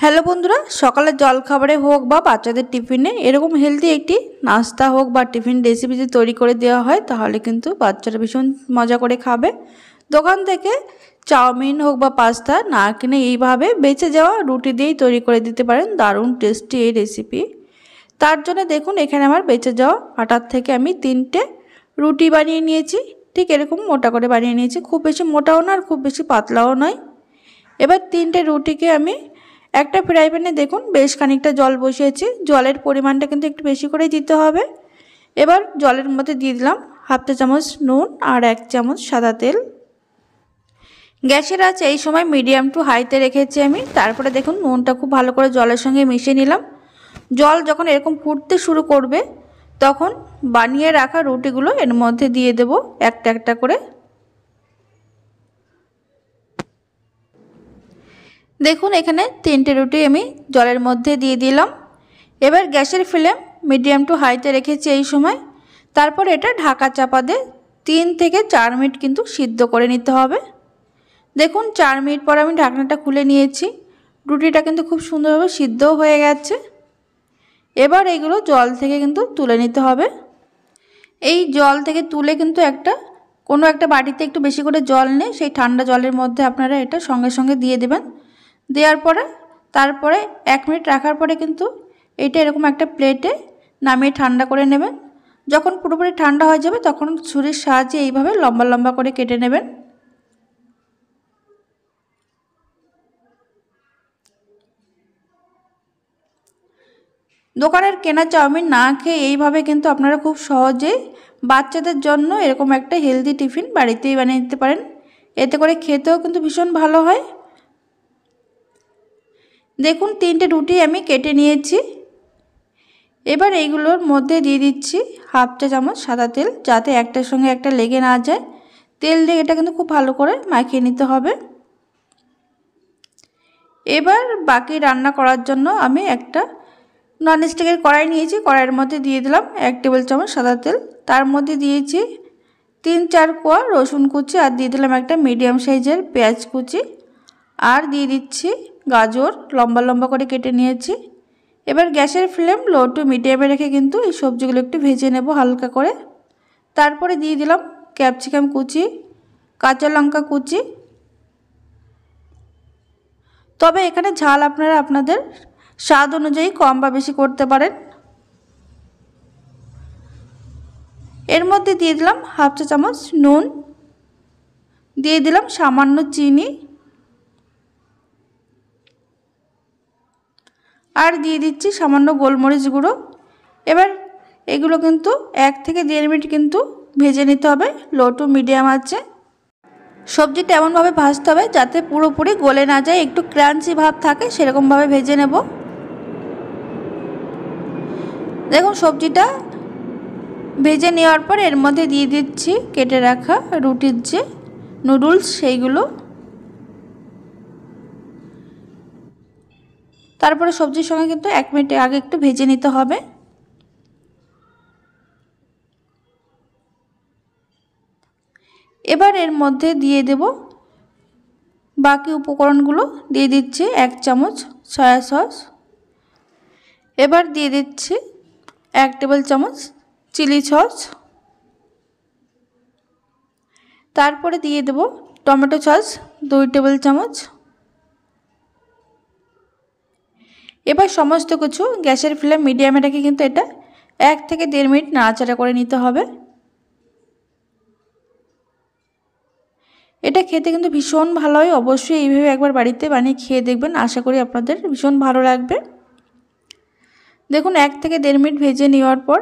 Hello বন্ধুরা, সকালের জলখাবারে হোক বা বাচ্চাদের টিফিনে এরকম হেলদি একটি নাস্তা হোক বা টিফিন রেসিপি যদি তৈরি করে দেওয়া হয় তাহলে কিন্তু বাচ্চারা ভীষণ মজা করে খাবে। দোকান থেকে চাউমিন হোক বা পাস্তা না কিনে এইভাবে বেঁচে যাওয়া রুটি দিয়েই তৈরি করে দিতে পারেন। দারুণ টেস্টি এই রেসিপি। তার জন্য দেখুন এখানে আমার বেঁচে যাওয়া আটার থেকে আমি 3টে রুটি বানিয়ে নিয়েছি। ঠিক এরকম মোটা করে বানিয়ে নিয়েছি, খুব বেশি মোটাও না আর খুব বেশি পাতলাও নয়। এবার 3টে রুটিকে আমি একটা ফ্রাই প্যানে দেখুন বেশ খানিকটা জল বসিয়েছি। জলের পরিমাণটা কিন্তু একটু বেশি করে দিতে হবে। এবার জলের মধ্যে দিয়ে দিলাম হাফ চা চামচ নুন আর 1 চামচ সাদা তেল। গ্যাসের আঁচ এই সময় মিডিয়াম টু হাইতে রেখেছি আমি। তারপরে দেখুন নুনটা খুব ভালো করে জলের সঙ্গে মিশিয়ে নিলাম। জল যখন এরকম ফুটতে শুরু করবে তখন বানিয়ে রাখা রুটিগুলো এর মধ্যে দিয়ে দেব একটা একটা করে। দেখুন এখানে 3টে রুটি আমি জলের মধ্যে দিয়ে দিলাম। এবার গ্যাসের ফ্লেম মিডিয়াম টু হাইতে রেখেছি এই সময়। তারপর এটা ঢাকা চাপা দিয়ে 3 থেকে 4 মিনিট কিন্তু সিদ্ধ করে নিতে হবে। দেখুন 4 মিনিট পর আমি ঢাকনাটা খুলে নিয়েছি। রুটিটা কিন্তু খুব সুন্দরভাবে সিদ্ধও হয়ে গেছে। এবার এইগুলো জল থেকে কিন্তু তুলে নিতে হবে। এই জল থেকে তুলে কিন্তু কোনো একটা বাটিতে একটু বেশি করে জল নিয়ে সেই ঠান্ডা জলের মধ্যে আপনারা এটা সঙ্গে সঙ্গে দিয়ে দেবেন। দেওয়ার পরে তারপরে 1 মিনিট রাখার পরে কিন্তু এটা এরকম একটা প্লেটে নামিয়ে ঠান্ডা করে নেবেন। যখন পুরোপুরি ঠান্ডা হয়ে যাবে তখন ছুরির সাহায্যে এইভাবে লম্বা লম্বা করে কেটে নেবেন। দোকানের কেনা চাউমিন না খেয়ে এইভাবে কিন্তু আপনারা খুব সহজেই বাচ্চাদের জন্য এরকম একটা হেলদি টিফিন বাড়িতেই বানিয়ে নিতে পারেন। এতে করে খেতেও কিন্তু ভীষণ ভালো হয়। দেখুন 3টে রুটি আমি কেটে নিয়েছি। এবার এইগুলোর মধ্যে দিয়ে দিচ্ছি হাফ চা চামচ সাদা তেল, যাতে একটার সঙ্গে একটা লেগে না যায়। তেল দিয়ে এটা কিন্তু খুব ভালো করে মাখিয়ে নিতে হবে। এবার বাকি রান্না করার জন্য আমি একটা ননস্টিকের কড়াই নিয়েছি। কড়াইয়ের মধ্যে দিয়ে দিলাম 1 টেবিল চামচ সাদা তেল। তার মধ্যে দিয়েছি 3-4 কোয়া রসুন কুচি আর দিয়ে দিলাম একটা মিডিয়াম সাইজের পেঁয়াজ কুচি আর দিয়ে দিচ্ছি গাজর লম্বা লম্বা করে কেটে নিয়েছি। এবার গ্যাসের ফ্লেম লো টু মিডিয়ামে রেখে কিন্তু এই সবজিগুলো একটু ভেজে নেব হালকা করে। তারপরে দিয়ে দিলাম ক্যাপসিকাম কুচি, কাঁচা লঙ্কা কুচি। তবে এখানে ঝাল আপনারা আপনাদের স্বাদ অনুযায়ী কম বা বেশি করতে পারেন। এর মধ্যে দিয়ে দিলাম হাফ চা চামচ নুন, দিয়ে দিলাম সামান্য চিনি আর দিয়ে দিচ্ছি সামান্য গোলমরিচ গুঁড়ো। এবার এগুলো কিন্তু 1 থেকে 1.5 মিনিট কিন্তু ভেজে নিতে হবে লো টু মিডিয়াম আঁচে। সবজিটা এমনভাবে ভাজতে হবে যাতে পুরোপুরি গলে না যায়, একটু ক্রাঞ্চি ভাব থাকে, সেরকমভাবে ভেজে নেব। দেখুন সবজিটা ভেজে নেওয়ার পর এর মধ্যে দিয়ে দিচ্ছি কেটে রাখা রুটির যে নুডলস সেইগুলো। তারপরে সবজির সঙ্গে কিন্তু 1 মিনিট আগে একটু ভেজে নিতে হবে। এবার এর মধ্যে দিয়ে দেব বাকি উপকরণগুলো। দিয়ে দিচ্ছি 1 চামচ সয়া সস। এবার দিয়ে দিচ্ছি 1 টেবিল চামচ চিলি সস। তারপরে দিয়ে দেব টমেটো সস 2 টেবিল চামচ। এবার সমস্ত কিছু গ্যাসের ফ্লেম মিডিয়ামে রেখে কিন্তু এটা 1 থেকে 1.5 মিনিট নাড়াচাড়া করে নিতে হবে। এটা খেতে কিন্তু ভীষণ ভালো হয়। অবশ্যই এইভাবে একবার বাড়িতে বানিয়ে খেয়ে দেখবেন, আশা করি আপনাদের ভীষণ ভালো লাগবে। দেখুন 1 থেকে 1.5 মিনিট ভেজে নেওয়ার পর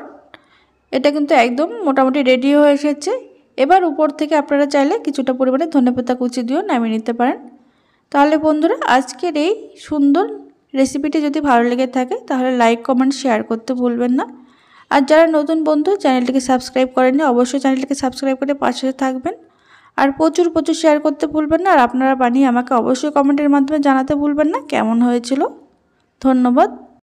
এটা কিন্তু একদম মোটামুটি রেডি হয়ে এসেছে। এবার উপর থেকে আপনারা চাইলে কিছুটা পরিমাণে ধনেপাতা কুচি দিয়েও নামিয়ে নিতে পারেন। তাহলে বন্ধুরা আজকের এই সুন্দর রেসিপিটি যদি ভালো লেগে থাকে তাহলে লাইক কমেন্ট শেয়ার করতে ভুলবেন না। আর যারা নতুন বন্ধু চ্যানেলটিকে সাবস্ক্রাইব করেননি অবশ্যই চ্যানেলটিকে সাবস্ক্রাইব করে পাশে থাকবেন। আর প্রচুর শেয়ার করতে ভুলবেন না। আর আপনারা বানিয়ে আমাকে অবশ্যই কমেন্টের মাধ্যমে জানাতে ভুলবেন না কেমন হয়েছিল। ধন্যবাদ।